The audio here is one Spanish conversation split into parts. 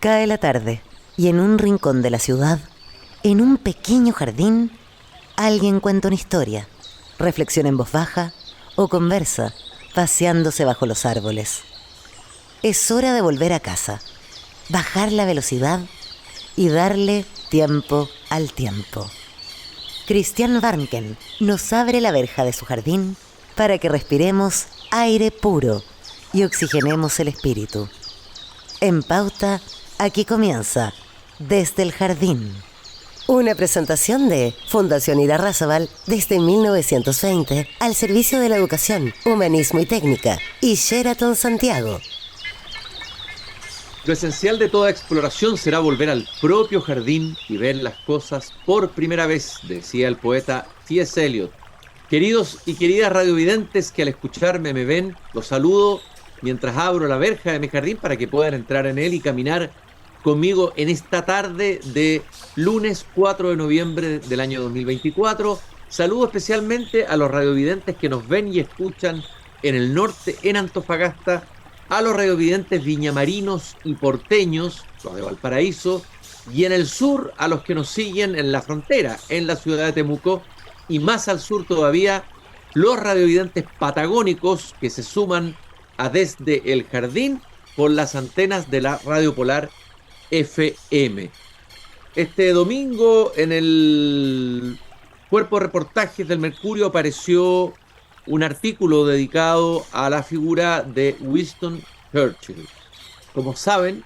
Cae la tarde y en un rincón de la ciudad, en un pequeño jardín, alguien cuenta una historia, reflexiona en voz baja o conversa, paseándose bajo los árboles. Es hora de volver a casa, bajar la velocidad y darle tiempo al tiempo. Christian Warnken nos abre la verja de su jardín para que respiremos aire puro y oxigenemos el espíritu. En Pauta, aquí comienza Desde el Jardín. Una presentación de Fundación Irarrázaval desde 1920 al servicio de la educación, humanismo y técnica, y Sheraton Santiago. Lo esencial de toda exploración será volver al propio jardín y ver las cosas por primera vez, decía el poeta T.S. Eliot. Queridos y queridas radiovidentes que al escucharme me ven, los saludo mientras abro la verja de mi jardín para que puedan entrar en él y caminar conmigo en esta tarde de lunes 4 de noviembre del año 2024. Saludo especialmente a los radiovidentes que nos ven y escuchan en el norte, en Antofagasta, a los radiovidentes viñamarinos y porteños, los de Valparaíso, y en el sur a los que nos siguen en la frontera, en la ciudad de Temuco, y más al sur todavía, los radiovidentes patagónicos que se suman a Desde el Jardín por las antenas de la Radio Polar FM. Este domingo en el cuerpo de reportajes del Mercurio apareció un artículo dedicado a la figura de Winston Churchill. Como saben,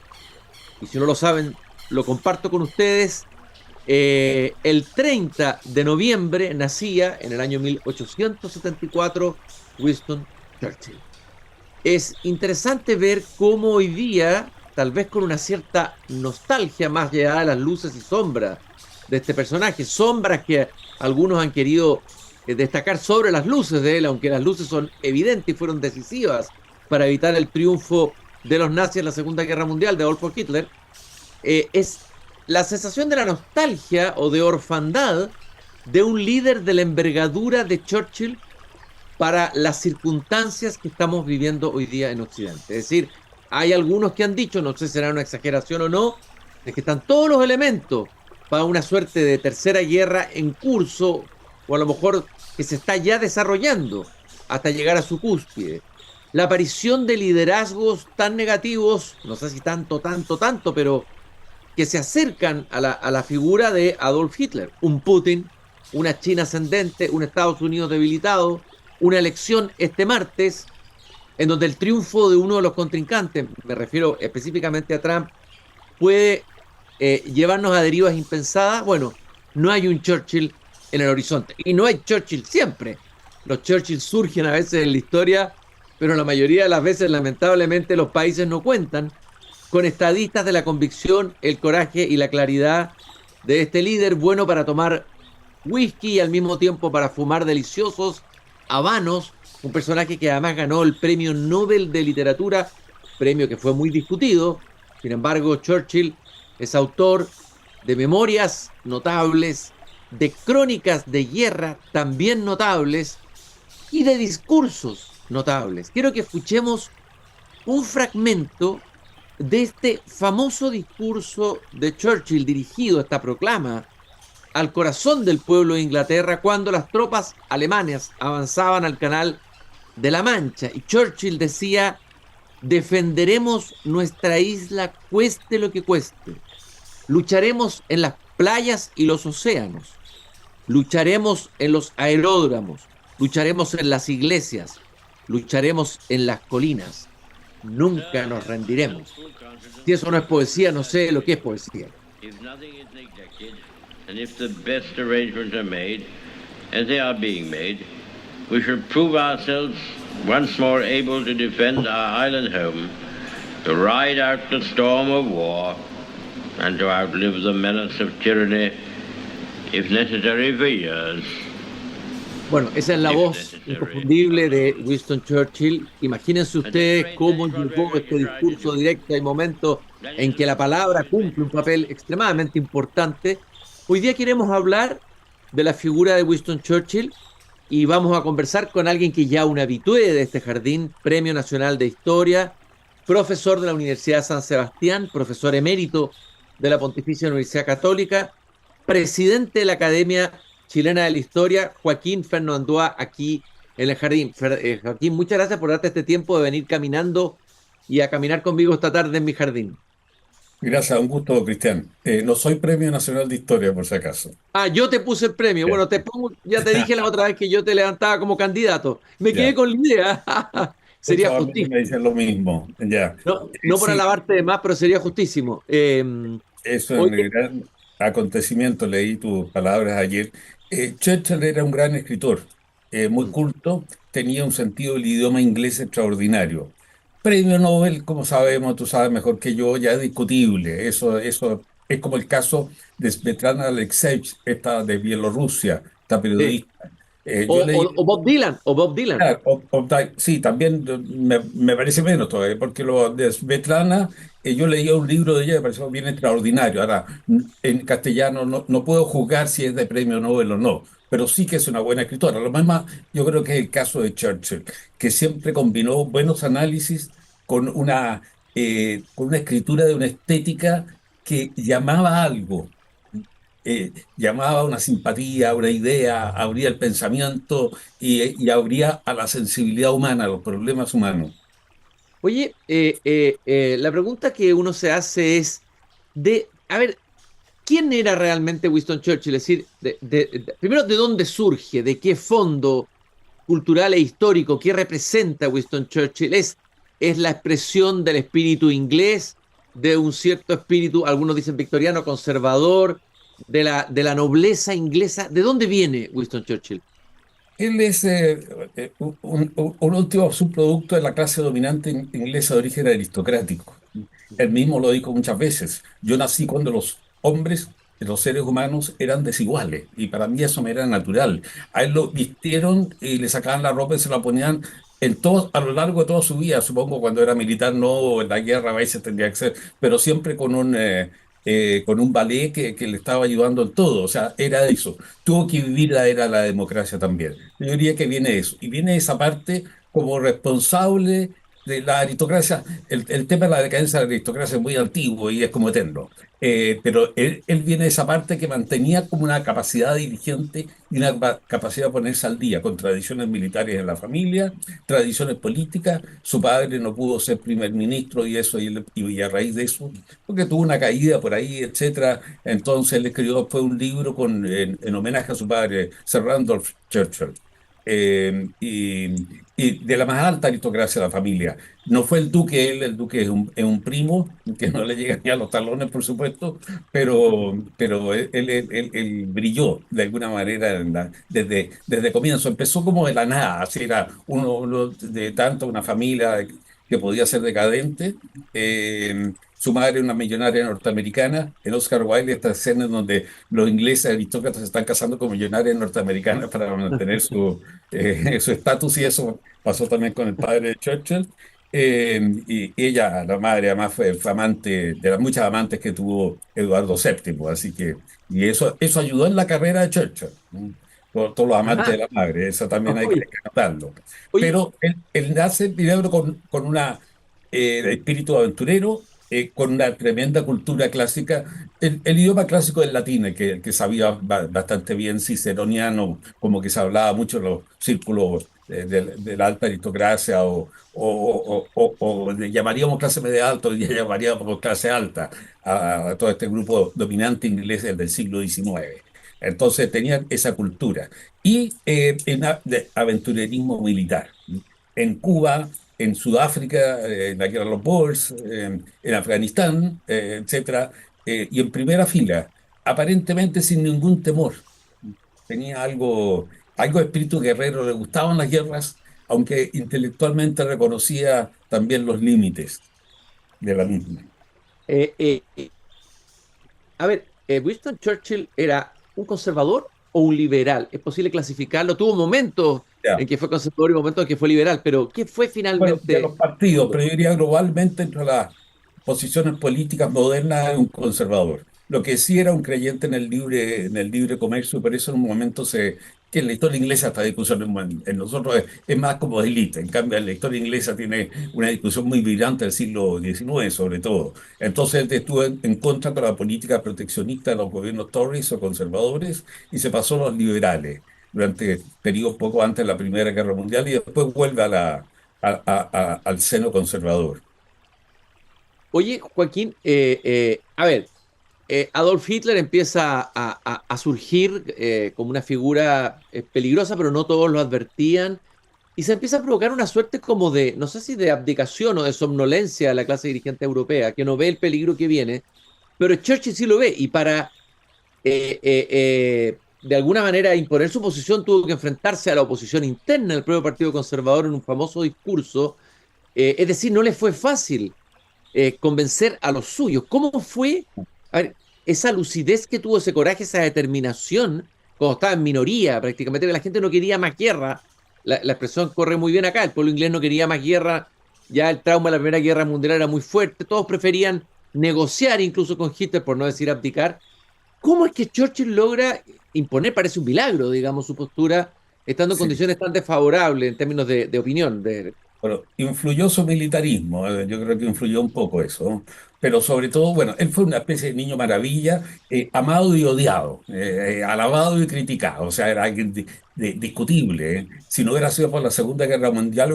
y si no lo saben, lo comparto con ustedes, el 30 de noviembre nacía en el año 1874 Winston Churchill. Es interesante ver cómo hoy día, tal vez con una cierta nostalgia más allá de las luces y sombras de este personaje, sombras que algunos han querido destacar sobre las luces de él, aunque las luces son evidentes y fueron decisivas para evitar el triunfo de los nazis en la Segunda Guerra Mundial de Adolf Hitler, es la sensación de la nostalgia o de orfandad de un líder de la envergadura de Churchill para las circunstancias que estamos viviendo hoy día en Occidente. Es decir, hay algunos que han dicho, no sé si será una exageración o no, de que están todos los elementos para una suerte de tercera guerra en curso, o a lo mejor que se está ya desarrollando hasta llegar a su cúspide. La aparición de liderazgos tan negativos, no sé si tanto, pero que se acercan a la figura de Adolf Hitler. Un Putin, una China ascendente, un Estados Unidos debilitado, una elección este martes en donde el triunfo de uno de los contrincantes, me refiero específicamente a Trump, puede llevarnos a derivas impensadas. Bueno, no hay un Churchill en el horizonte. Y no hay Churchill siempre. Los Churchill surgen a veces en la historia, pero la mayoría de las veces, lamentablemente, los países no cuentan con estadistas de la convicción, el coraje y la claridad de este líder, bueno para tomar whisky y al mismo tiempo para fumar deliciosos habanos, un personaje que además ganó el Premio Nobel de Literatura, premio que fue muy discutido. Sin embargo, Churchill es autor de memorias notables, de crónicas de guerra también notables y de discursos notables. Quiero que escuchemos un fragmento de este famoso discurso de Churchill dirigido, esta proclama, al corazón del pueblo de Inglaterra cuando las tropas alemanas avanzaban al Canal de la Mancha. Y Churchill decía: defenderemos nuestra isla cueste lo que cueste. Lucharemos en las playas y los océanos. Lucharemos en los aeródromos. Lucharemos en las iglesias. Lucharemos en las colinas. Nunca nos rendiremos. Si eso no es poesía, no sé lo que es poesía. And if the best arrangements are made, as they are being made, we shall prove ourselves once more able to defend our island home, to ride out the storm of war, and to outlive the menace of tyranny, if necessary for years. Bueno, esa es la voz inconfundible de Winston Churchill. Imagínense ustedes cómo llegó este discurso directo. Hay momentos en que la palabra cumple un papel extremadamente importante. Hoy día queremos hablar de la figura de Winston Churchill y vamos a conversar con alguien que ya un habitué de este jardín, Premio Nacional de Historia, profesor de la Universidad de San Sebastián, profesor emérito de la Pontificia Universidad Católica, presidente de la Academia Chilena de la Historia, Joaquín Fernandoa, aquí en el jardín. Joaquín, muchas gracias por darte este tiempo de venir caminando y a caminar conmigo esta tarde en mi jardín. Gracias, un gusto, Cristian. No soy Premio Nacional de Historia, por si acaso. Ah, yo te puse el premio. Ya, Bueno, te pongo, ya te dije la otra vez que yo te levantaba como candidato. Me quedé ya. con la idea. Sería Muchos amigos justicia. me dicen lo mismo. Ya. No, no por Sí, alabarte de más, pero sería justísimo. eso es un Oye, gran acontecimiento. Leí tus palabras ayer. Churchill era un gran escritor, muy mm, culto, tenía un sentido del idioma inglés extraordinario. Premio Nobel, como sabemos, tú sabes mejor que yo, ya es discutible. Eso es como el caso de Svetlana Alexievich, esta de Bielorrusia, esta sí. periodista. Yo leí. O Bob Dylan, o Bob Dylan. Claro, sí, también me parece menos todavía, porque lo de Svetlana, yo leía un libro de ella, me pareció bien extraordinario. Ahora, en castellano no puedo juzgar si es de premio Nobel o no, pero sí que es una buena escritora. Lo mismo yo creo que es el caso de Churchill, que siempre combinó buenos análisis con una escritura de una estética que llamaba a algo, llamaba a una simpatía, a una idea, abría el pensamiento y abría a la sensibilidad humana, a los problemas humanos. Oye, la pregunta que uno se hace es a ver, ¿quién era realmente Winston Churchill? Es decir, primero, ¿de dónde surge? ¿De qué fondo cultural e histórico? ¿Qué representa Winston Churchill? ¿Es la expresión del espíritu inglés, de un cierto espíritu, algunos dicen victoriano, conservador, de la nobleza inglesa? ¿De dónde viene Winston Churchill? Él es un último subproducto de la clase dominante inglesa de origen aristocrático. Él mismo lo dijo muchas veces. Yo nací cuando los hombres, los seres humanos, eran desiguales y para mí eso me era natural. A él lo vistieron y le sacaban la ropa y se la ponían a lo largo de toda su vida. Supongo cuando era militar, no en la guerra a veces tendría que ser, pero siempre con un ballet que le estaba ayudando en todo. O sea, era eso. Tuvo que vivir la era de la democracia también. Yo diría que viene eso. Y viene esa parte como responsable de la aristocracia. El tema de la decadencia de la aristocracia es muy antiguo y es como eterno. Pero él viene de esa parte que mantenía como una capacidad dirigente y una capacidad de ponerse al día con tradiciones militares en la familia, tradiciones políticas. Su padre no pudo ser primer ministro y eso, y a raíz de eso, porque tuvo una caída por ahí, etcétera. Entonces él escribió, fue un libro en homenaje a su padre, Sir Randolph Churchill. Y de la más alta aristocracia de la familia. No fue el duque él, el duque es un primo, que no le llega ni a los talones, por supuesto, pero él brilló de alguna manera desde comienzo. Empezó como de la nada, así era uno de tanto, una familia que podía ser decadente. Su madre, una millonaria norteamericana, en Oscar Wilde, esta escena en donde los ingleses aristócratas se están casando con millonarias norteamericanas para mantener su estatus, y eso pasó también con el padre de Churchill. Y ella, la madre, además fue amante de las muchas amantes que tuvo Eduardo VII, así que, y eso ayudó en la carrera de Churchill, ¿no? Todos los amantes de Ajá. la madre, eso también hay que Oye, rescatarlo. oye, Pero él nace primero con una espíritu aventurero, con una tremenda cultura clásica. El idioma clásico del latín, el que sabía bastante bien ciceroniano, como que se hablaba mucho en los círculos de la alta aristocracia, o le llamaríamos clase media alta, hoy día llamaríamos clase alta, a todo este grupo dominante inglés del siglo XIX. Entonces tenían esa cultura. Y de aventurerismo militar. En Cuba, en Sudáfrica, en la guerra de los Boers, en Afganistán, etcétera, y en primera fila, aparentemente sin ningún temor. Tenía algo de espíritu guerrero, le gustaban las guerras, aunque intelectualmente reconocía también los límites de la misma. eh, eh, a ver, ¿Winston Churchill era un conservador o un liberal? ¿Es posible clasificarlo? Tuvo momentos Ya. en que fue conservador y momentos en que fue liberal, pero ¿qué fue Bueno, de finalmente? los partidos, pero yo diría globalmente entre las posiciones políticas modernas es un conservador. Lo que sí era un creyente en el libre comercio, por eso en un momento se Que en la historia inglesa esta discusión en nosotros es más como de élite. En cambio, en la historia inglesa tiene una discusión muy brillante del siglo XIX, sobre todo. Entonces, él estuvo en contra con la política proteccionista de los gobiernos Tories o conservadores y se pasó a los liberales durante periodos poco antes de la Primera Guerra Mundial y después vuelve al seno conservador. Oye, Joaquín, a ver, Adolf Hitler empieza a surgir como una figura peligrosa, pero no todos lo advertían, y se empieza a provocar una suerte como de, no sé si de abdicación o de somnolencia de la clase dirigente europea, que no ve el peligro que viene, pero Churchill sí lo ve, y para de alguna manera imponer su posición tuvo que enfrentarse a la oposición interna del propio Partido Conservador en un famoso discurso, es decir, no le fue fácil convencer a los suyos. ¿Cómo fue, a ver, esa lucidez que tuvo, ese coraje, esa determinación, cuando estaba en minoría prácticamente, que la gente no quería más guerra? La expresión corre muy bien acá, el pueblo inglés no quería más guerra, ya el trauma de la Primera Guerra Mundial era muy fuerte, todos preferían negociar incluso con Hitler, por no decir abdicar. ¿Cómo es que Churchill logra imponer, parece un milagro, digamos, su postura, estando en Sí. condiciones tan desfavorables en términos de opinión? Bueno, influyó su militarismo, yo creo que influyó un poco eso, ¿no? Pero sobre todo, bueno, él fue una especie de niño maravilla, amado y odiado, alabado y criticado, o sea, era alguien discutible, ¿eh? Si no hubiera sido por la Segunda Guerra Mundial,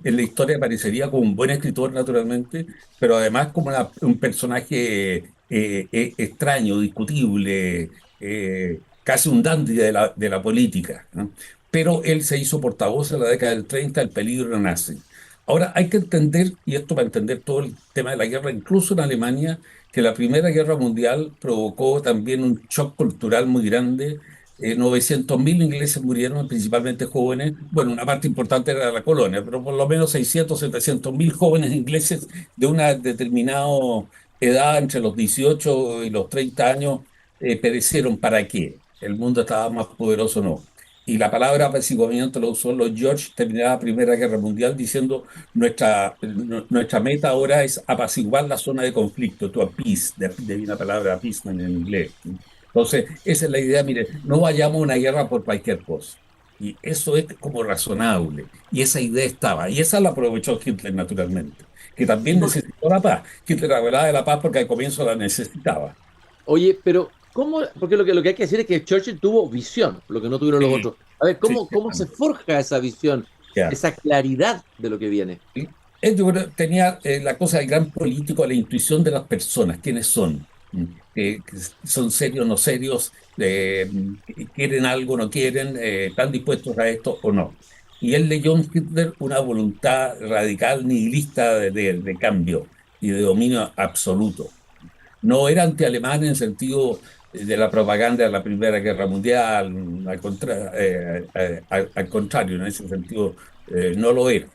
en la historia aparecería como un buen escritor, naturalmente, pero además como un personaje extraño, discutible, casi un dandy de la política, ¿no? Pero él se hizo portavoz en la década del 30 del peligro nazi. Ahora hay que entender, y esto para entender todo el tema de la guerra, incluso en Alemania, que la Primera Guerra Mundial provocó también un shock cultural muy grande. 900.000 ingleses murieron, principalmente jóvenes. Bueno, una parte importante era la colonia, pero por lo menos 600, 700.000 jóvenes ingleses de una determinada edad, entre los 18 y los 30 años, perecieron. ¿Para qué? ¿El mundo estaba más poderoso o no? Y la palabra apaciguamiento lo usó los George terminada la Primera Guerra Mundial diciendo nuestra meta ahora es apaciguar la zona de conflicto, to appease, de ahí la palabra appeasement en inglés. Entonces, esa es la idea, mire, no vayamos a una guerra por cualquier cosa. Y eso es como razonable. Y esa idea estaba. Y esa la aprovechó Hitler naturalmente, que Y también por, necesitó la paz. Hitler hablaba de la paz porque al comienzo la necesitaba. Oye, pero ¿cómo? Porque lo que hay que decir es que Churchill tuvo visión, lo que no tuvieron los Sí, otros. A ver, sí, ¿cómo se forja esa visión, ya. esa claridad de lo que viene? ¿Sí? Él yo creo, tenía la cosa del gran político, la intuición de las personas, quiénes son, que son serios, no serios, que quieren algo, no quieren, están dispuestos a esto o no. Y él leyó en Hitler una voluntad radical, nihilista de cambio y de dominio absoluto. No era anti-alemán en el sentido de la propaganda de la Primera Guerra Mundial, al contrario, en ese sentido no lo era.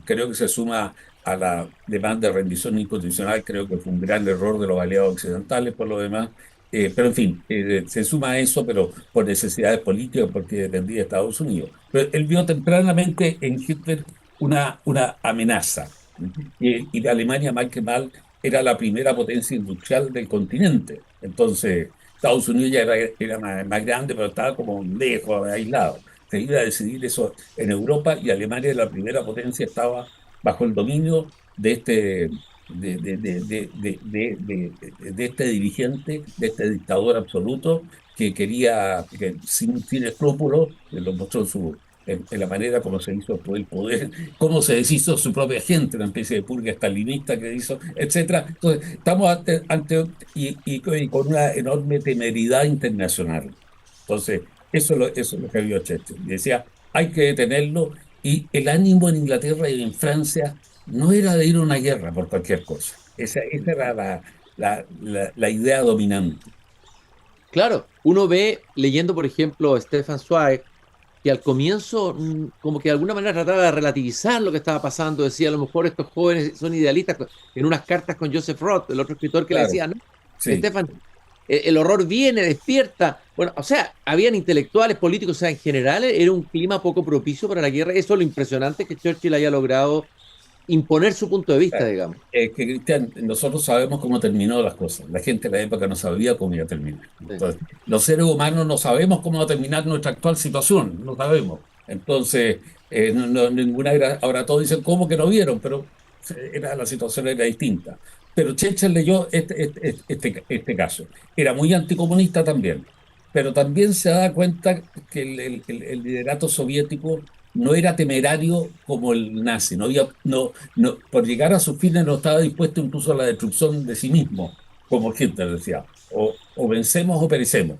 Creo que se suma a la demanda de rendición incondicional, creo que fue un gran error de los aliados occidentales por lo demás. Pero en fin, se suma a eso, pero por necesidades políticas, porque dependía de Estados Unidos. Pero él vio tempranamente en Hitler una amenaza. Y de Alemania, mal que mal, era la primera potencia industrial del continente. Entonces, Estados Unidos ya era más grande, pero estaba como lejos, aislado. Se iba a decidir eso en Europa y Alemania, la primera potencia, estaba bajo el dominio de de este dirigente, de este dictador absoluto que quería, que sin escrúpulos, lo mostró en la manera como se hizo el poder, cómo se deshizo su propia gente, una especie de purga stalinista que hizo, etcétera. Entonces, estamos y con una enorme temeridad internacional. Entonces, eso es lo que vio Churchill. Y decía, hay que detenerlo, y el ánimo en Inglaterra y en Francia no era de ir a una guerra por cualquier cosa. Esa era la idea dominante. Claro, uno ve, leyendo por ejemplo a Stefan Zweig, que al comienzo como que de alguna manera trataba de relativizar lo que estaba pasando, decía a lo mejor estos jóvenes son idealistas, en unas cartas con Joseph Roth, el otro escritor que le Claro, decía, no, sí. Stefan, el horror viene, despierta. Bueno, o sea, habían intelectuales, políticos, o sea, en general era un clima poco propicio para la guerra. Eso es lo impresionante que Churchill haya logrado imponer su punto de vista, digamos. Que Cristian, nosotros sabemos cómo terminó las cosas. La gente de la época no sabía cómo iba a terminar. Sí. Entonces, los seres humanos no sabemos cómo va a terminar nuestra actual situación, no sabemos. Entonces, ninguna era, ahora todos dicen cómo que no vieron, pero la situación era distinta. Pero Churchill leyó este caso. Era muy anticomunista también, pero también se da cuenta que el liderato soviético no era temerario como el nazi, por llegar a sus fines no estaba dispuesto incluso a la destrucción de sí mismo, como Hitler decía, o vencemos o perecemos.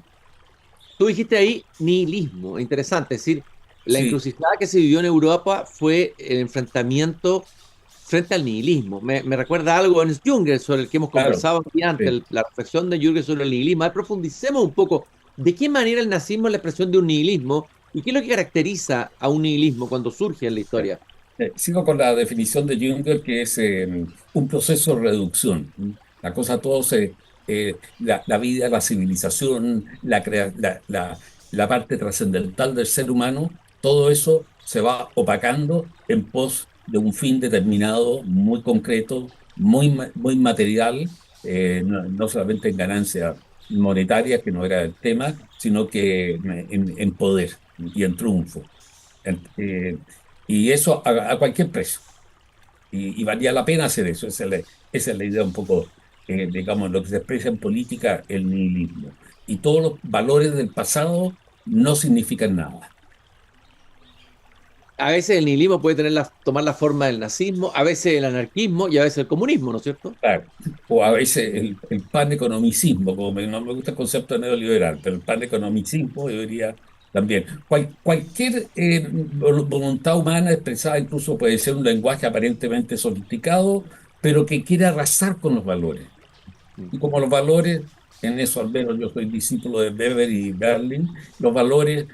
Tú dijiste ahí nihilismo, interesante, es decir, la Sí, encrucijada que se vivió en Europa fue el enfrentamiento frente al nihilismo. Me recuerda algo en Jünger, sobre el que hemos claro. conversado aquí antes, Sí. la reflexión de Jürgen sobre el nihilismo. A ver, profundicemos un poco de qué manera el nazismo es la expresión de un nihilismo y qué es lo que caracteriza a un nihilismo cuando surge en la historia. Sigo con la definición de Jünger, que es un proceso de reducción. La cosa todo la vida, la civilización, la parte trascendental del ser humano, todo eso se va opacando en pos de un fin determinado, muy concreto, muy material, no solamente en ganancia monetaria, que no era el tema, sino que en poder y en triunfo. En- eh, y eso a cualquier precio. Y valía la pena hacer eso. Esa es la idea un poco, digamos, lo que se expresa en política, el nihilismo. Y todos los valores del pasado no significan nada. A veces el nihilismo puede tomar la forma del nazismo, a veces el anarquismo y a veces el comunismo, ¿no es cierto? Claro. O a veces el paneconomicismo, no me gusta el concepto neoliberal, pero el paneconomicismo yo diría también. Cualquier voluntad humana expresada incluso puede ser un lenguaje aparentemente sofisticado, pero que quiere arrasar con los valores. Mm. Y como los valores, en eso al menos yo soy discípulo de Weber y Berlin, los valores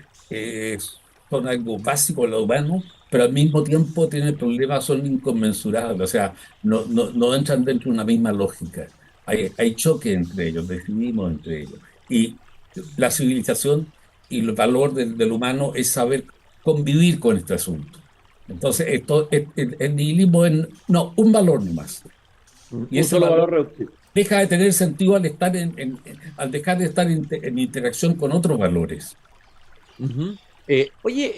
son algo básico en lo humano, pero al mismo tiempo tienen problemas, son inconmensurables, o sea, no entran dentro de una misma lógica. Hay choque entre ellos, decidimos entre ellos. Y la civilización y el valor del humano es saber convivir con este asunto. Entonces, el nihilismo es no, un valor nomás. Y Un ese solo valor valor reductivo. deja de tener sentido al estar al dejar de estar en interacción con otros valores. Ujú. Oye,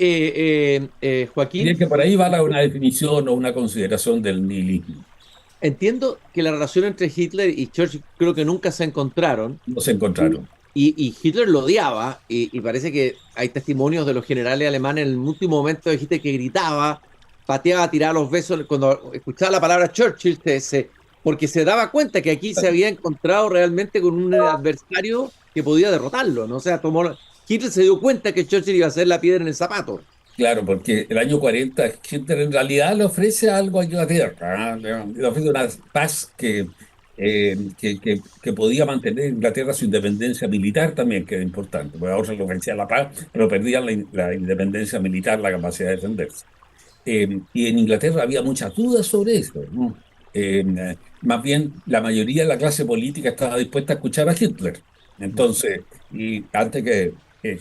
Diría Joaquín, que por ahí va una definición o una consideración del nihilismo. entiendo que la relación entre Hitler y Churchill creo que nunca se encontraron No se y, encontraron. y Hitler lo odiaba y parece que hay testimonios de los generales alemanes en el último momento de Hitler que gritaba, pateaba, tiraba los besos cuando escuchaba la palabra Churchill, porque se daba cuenta que aquí se había encontrado realmente con un adversario que podía derrotarlo, ¿no? O sea, Hitler se dio cuenta que Churchill iba a ser la piedra en el zapato. Claro, porque el año 40 Hitler en realidad le ofrece algo a Inglaterra, ¿ah? Le ofrece una paz que podía mantener Inglaterra su independencia militar también, que era importante, porque ahora le ofrecía la paz, pero perdían la independencia militar, la capacidad de defenderse. Y en Inglaterra había muchas dudas sobre eso, ¿no? Más bien, la mayoría de la clase política estaba dispuesta a escuchar a Hitler. Entonces, y antes que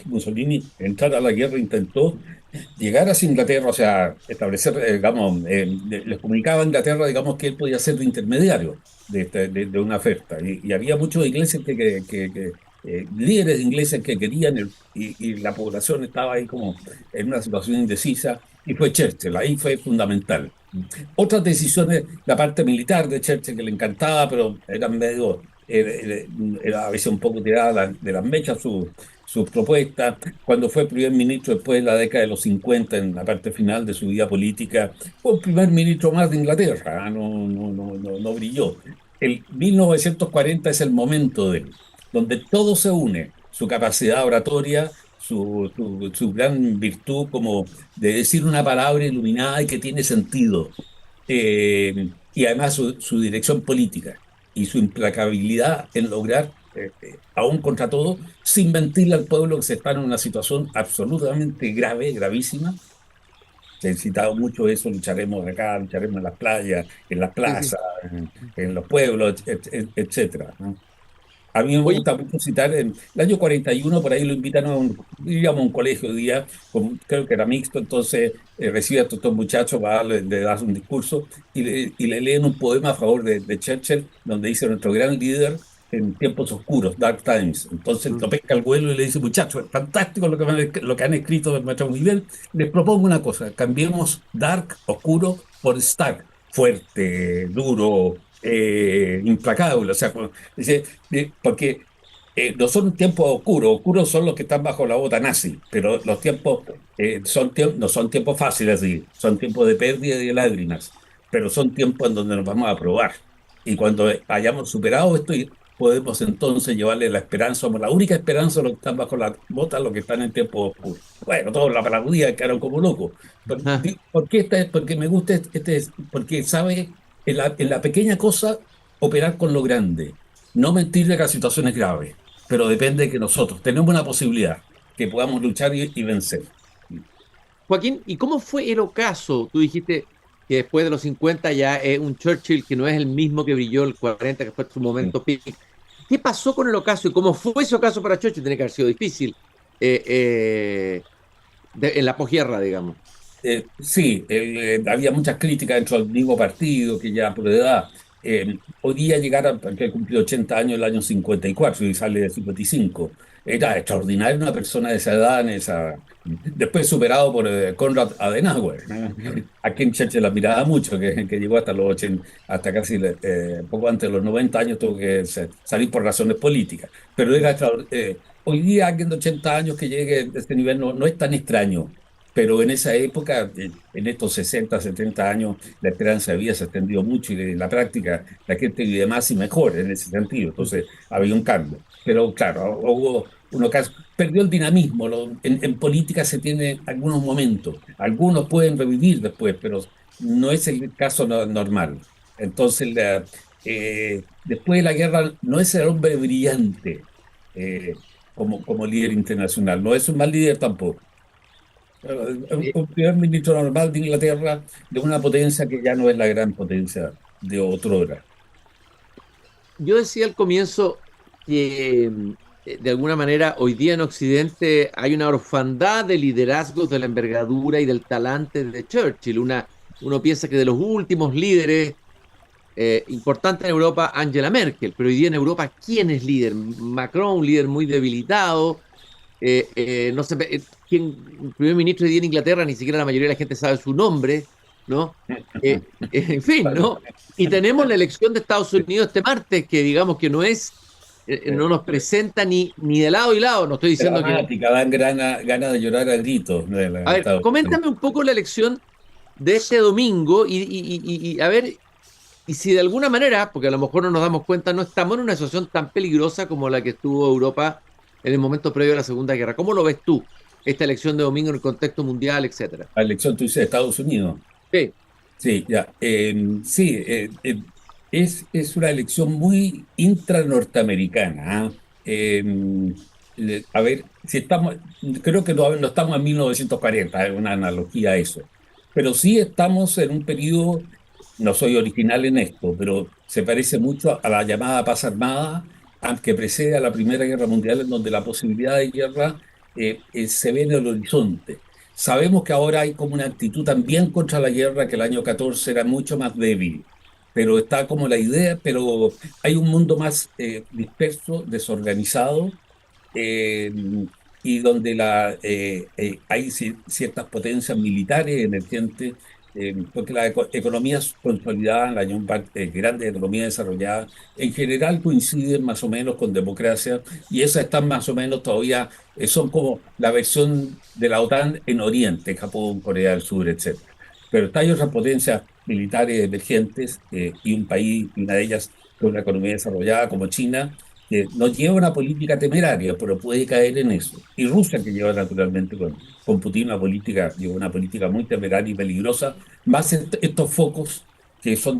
Mussolini entrara a la guerra, intentó llegar a Inglaterra, o sea, establecer, digamos, les comunicaba a Inglaterra, digamos, que él podía ser de intermediario de una oferta. Y había muchos ingleses líderes ingleses que querían, y la población estaba ahí como en una situación indecisa, y fue Churchill, ahí fue fundamental. Otras decisiones, la parte militar de Churchill que le encantaba, pero eran medio, era a veces un poco tirada de las mechas sus propuestas. Cuando fue primer ministro después de la década de los 50 en la parte final de su vida política, fue el primer ministro más de Inglaterra, ¿ah? No brilló. El 1940 es el momento de él, donde todo se une, su capacidad oratoria, su gran virtud como de decir una palabra iluminada y que tiene sentido, y además su dirección política y su implacabilidad en lograr, aún contra todo, sin mentirle al pueblo que se está en una situación absolutamente grave, gravísima. Se ha citado mucho eso, lucharemos acá, lucharemos en las playas, en las Sí, sí. plazas, en los pueblos, etcétera, ¿no? A mí me Oye, gusta mucho citar, en el año 41, por ahí lo invitan íbamos a un colegio hoy día, creo que era mixto, entonces recibe a estos muchachos, va, le das un discurso y le leen un poema a favor de Churchill, donde dice nuestro gran líder en tiempos oscuros, Dark Times. Entonces mm, lo pesca al vuelo y le dice, muchachos, es fantástico lo que han escrito de nuestro nivel, les propongo una cosa, cambiemos Dark, oscuro, por Stark, fuerte, duro, implacable, o sea, dice, porque no son tiempos oscuros, oscuros son los que están bajo la bota nazi, pero los tiempos no son tiempos fáciles, sí, son tiempos de pérdida y de lágrimas, pero son tiempos en donde nos vamos a probar. Y cuando hayamos superado esto, y podemos entonces llevarle la esperanza, somos la única esperanza a los que están bajo la bota, los que están en tiempos oscuros. Bueno, todos la aplaudían, quedaron como locos. ah, ¿Por qué porque me gusta porque sabe en la pequeña cosa operar con lo grande, no mentirle que la situación es grave, pero depende de que nosotros tenemos una posibilidad, que podamos luchar y vencer. Joaquín, ¿y cómo fue el ocaso? Tú dijiste que después de los 50 ya es un Churchill que no es el mismo que brilló el 40, que fue su momento peak. ¿Qué pasó con el ocaso y cómo fue ese ocaso para Churchill? Tiene que haber sido difícil en la posguerra, digamos. Sí, había muchas críticas dentro del mismo partido, que ya por edad, hoy día llegar a que cumplió 80 años el año 54 y sale de 55, era extraordinario una persona de esa edad, después superado por Konrad Adenauer, ¿no? A quien Churchill la admiraba mucho, que llegó hasta los 80, hasta casi poco antes de los 90 años, tuvo que salir por razones políticas, pero hoy día alguien de 80 años que llegue a este nivel no es tan extraño. Pero en esa época, en estos 60, 70 años, la esperanza de vida se ha extendido mucho y en la práctica la gente vive más y mejor en ese sentido. Entonces, había un cambio. Pero claro, hubo uno que perdió el dinamismo. En política se tiene algunos momentos. Algunos pueden revivir después, pero no es el caso normal. Entonces, después de la guerra, no es el hombre brillante eh, como líder internacional. No es un mal líder tampoco. Eh, Un primer ministro normal de Inglaterra, de una potencia que ya no es la gran potencia de otrora. yo decía al comienzo que de alguna manera hoy día en Occidente hay una orfandad de liderazgos de la envergadura y del talante de Churchill. Uno piensa que de los últimos líderes importantes en Europa, Angela Merkel, pero hoy día en Europa, ¿quién es líder? Macron, un líder muy debilitado. No sé, el primer ministro hoy día en Inglaterra, ni siquiera la mayoría de la gente sabe su nombre, ¿no? En fin, Bueno, ¿no? Y tenemos la elección de Estados Unidos este martes, que digamos que no es, no nos presenta ni de lado y lado. No estoy diciendo que. dramática, dan ganas de llorar a gritos A ver, Estados Unidos. coméntame un poco la elección de este domingo y a ver, y si de alguna manera, porque a lo mejor no nos damos cuenta, no estamos en una situación tan peligrosa como la que estuvo Europa en el momento previo a la Segunda Guerra. ¿Cómo lo ves tú, esta elección de domingo en el contexto mundial, etcétera? La elección, tú dices, de Estados Unidos. Sí, Sí, ya. Sí, es una elección muy intranorteamericana. ¿Ah? Eh, a ver, si estamos, creo que no estamos en 1940, es una analogía a eso. Pero sí estamos en un periodo, no soy original en esto, pero se parece mucho a la llamada paz armada que precede a la Primera Guerra Mundial, en donde la posibilidad de guerra se ve en el horizonte. Sabemos que ahora hay como una actitud también contra la guerra, que el año 14 era mucho más débil, pero está como la idea, pero hay un mundo más disperso, desorganizado, eh, y donde hay ciertas potencias militares emergentes, porque las economías consolidadas, grandes economías desarrolladas, en general coinciden más o menos con democracia, y esas están más o menos todavía, son como la versión de la OTAN en Oriente, Japón, Corea del Sur, etcétera. Pero hay otras potencias militares emergentes, y un país, una de ellas, con una economía desarrollada como China, que no lleva una política temeraria, pero puede caer en eso. Y Rusia, que lleva naturalmente con Putin lleva una política muy temeraria y peligrosa, más estos focos que son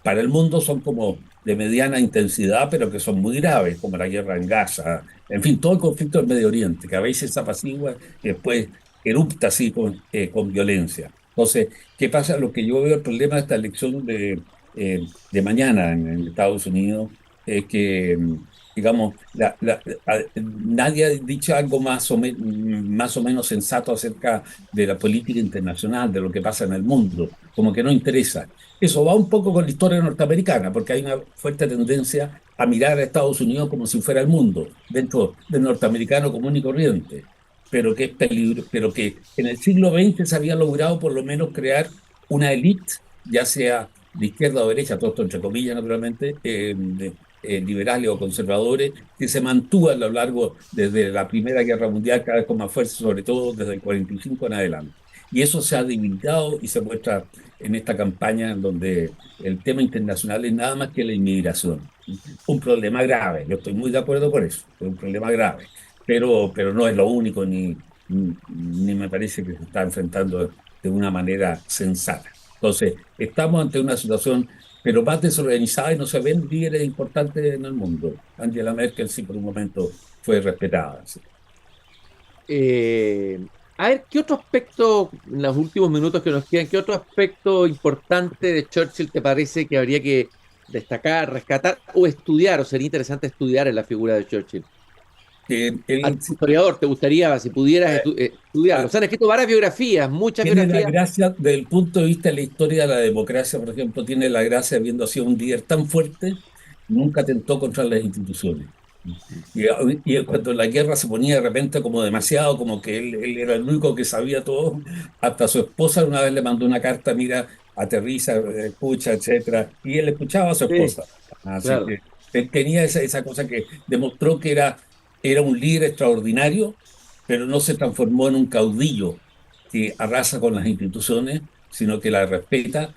para el mundo son como de mediana intensidad, pero que son muy graves, como la guerra en Gaza, en fin, todo el conflicto del Medio Oriente, que a veces se apacigua y después erupta así con violencia. Entonces, ¿qué pasa? Lo que yo veo el problema de esta elección de mañana en Estados Unidos que, digamos, nadie ha dicho algo más o menos sensato acerca de la política internacional, de lo que pasa en el mundo, como que no interesa. Eso va un poco con la historia norteamericana, porque hay una fuerte tendencia a mirar a Estados Unidos como si fuera el mundo, dentro del norteamericano común y corriente, pero que es peligro, pero que en el siglo XX se había logrado por lo menos crear una élite, ya sea de izquierda o derecha, todo esto entre comillas, naturalmente, liberales o conservadores, que se mantuvo a lo largo desde la Primera Guerra Mundial cada vez con más fuerza, sobre todo desde el 45 en adelante. Y eso se ha debilitado y se muestra en esta campaña en donde el tema internacional es nada más que la inmigración. Un problema grave, yo estoy muy de acuerdo con eso, es un problema grave, pero no es lo único ni me parece que se está enfrentando de una manera sensata. Entonces, estamos ante una situación pero más desorganizada y no se ven líderes importantes en el mundo. Angela Merkel sí por un momento fue respetada. Sí. Eh, a ver, ¿qué otro aspecto, en los últimos minutos que nos quedan, qué otro aspecto importante de Churchill te parece que habría que destacar, rescatar o estudiar, o sería interesante estudiar en la figura de Churchill? A Él, tu historiador, ¿te gustaría, si pudieras estudiarlo? Se han escrito varias biografías, muchas tiene la biografías. gracia, desde el punto de vista de la historia de la democracia, por ejemplo, tiene la gracia, habiendo sido un líder tan fuerte, nunca atentó contra las instituciones. Y cuando la guerra se ponía de repente como demasiado, como que él era el único que sabía todo, hasta su esposa una vez le mandó una carta, mira, aterriza, escucha, etcétera, y él escuchaba a su Sí, esposa. Así claro. que él tenía esa cosa que demostró que era un líder extraordinario, pero no se transformó en un caudillo que arrasa con las instituciones, sino que las respeta.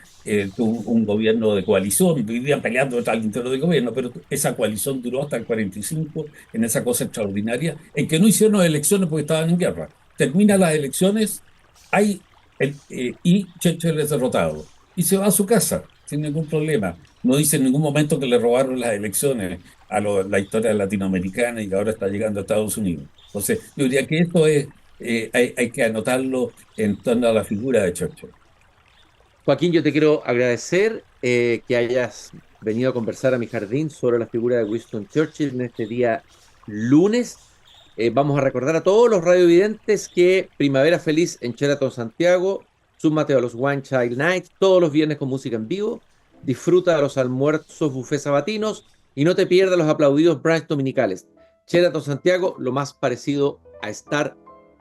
Tuvo un gobierno de coalición, vivían peleando al interior del gobierno, pero esa coalición duró hasta el 45, en esa cosa extraordinaria, en que no hicieron elecciones porque estaban en guerra. Terminan las elecciones, y Churchill es derrotado, y se va a su casa sin ningún problema. No dice en ningún momento que le robaron las elecciones a la historia latinoamericana y que ahora está llegando a Estados Unidos. Entonces, yo diría que esto hay que anotarlo en torno a la figura de Churchill. Joaquín, yo te quiero agradecer que hayas venido a conversar a mi jardín sobre la figura de Winston Churchill en este día lunes. Vamos a recordar a todos los radiovidentes que Primavera Feliz en Sheraton Santiago, súmate a los One Child Nights todos los viernes con música en vivo, disfruta de los almuerzos buffet sabatinos y no te pierdas los aplaudidos brunch dominicales. Sheraton Santiago, lo más parecido a estar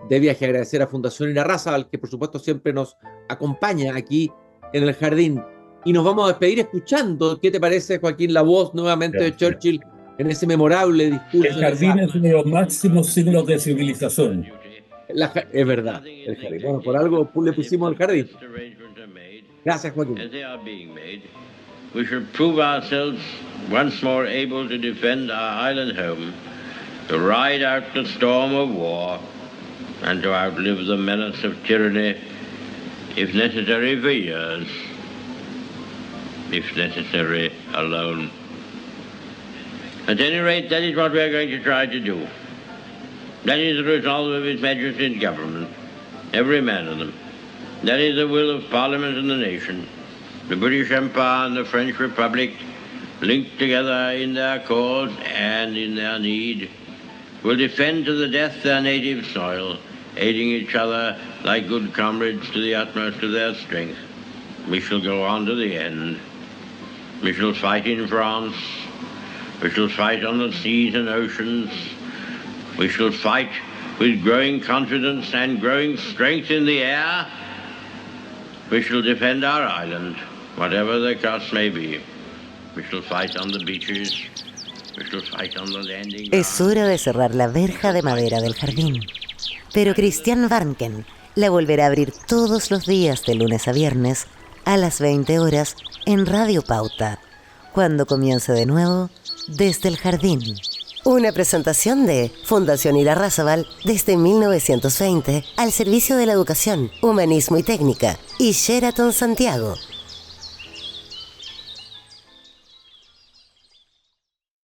de viaje. Agradecer a Fundación Irarrázaval, que por supuesto siempre nos acompaña aquí en el jardín. Y nos vamos a despedir escuchando, ¿qué te parece, Joaquín, la voz nuevamente de Gracias. Churchill en ese memorable El discurso? jardín es uno de los máximos signos de civilización. Es verdad, el jardín. Bueno, por algo le pusimos el jardín. Gracias, Joaquín. As they are being made, we shall prove ourselves once more able to defend our island home, to ride out the storm of war, and to outlive the menace of tyranny, if necessary for years, if necessary alone. At any rate, that is what we are going to try to do. That is the resolve of His Majesty's government, every man of them. That is the will of Parliament and the nation. The British Empire and the French Republic, linked together in their cause and in their need, will defend to the death their native soil, aiding each other like good comrades to the utmost of their strength. We shall go on to the end. We shall fight in France. We shall fight on the seas and oceans. We shall fight with growing confidence and growing strength in the air. We shall defend our island, whatever the cost may be. We shall fight on the beaches. We shall fight on the landing grounds. Es hora de cerrar la verja de madera del jardín. Pero Christian Warnken la volverá a abrir todos los días de lunes a viernes a las 20 horas en Radio Pauta, cuando comience de nuevo Desde el Jardín. Una presentación de Fundación Irarrázaval desde 1920 al servicio de la educación, humanismo y técnica, y Sheraton Santiago,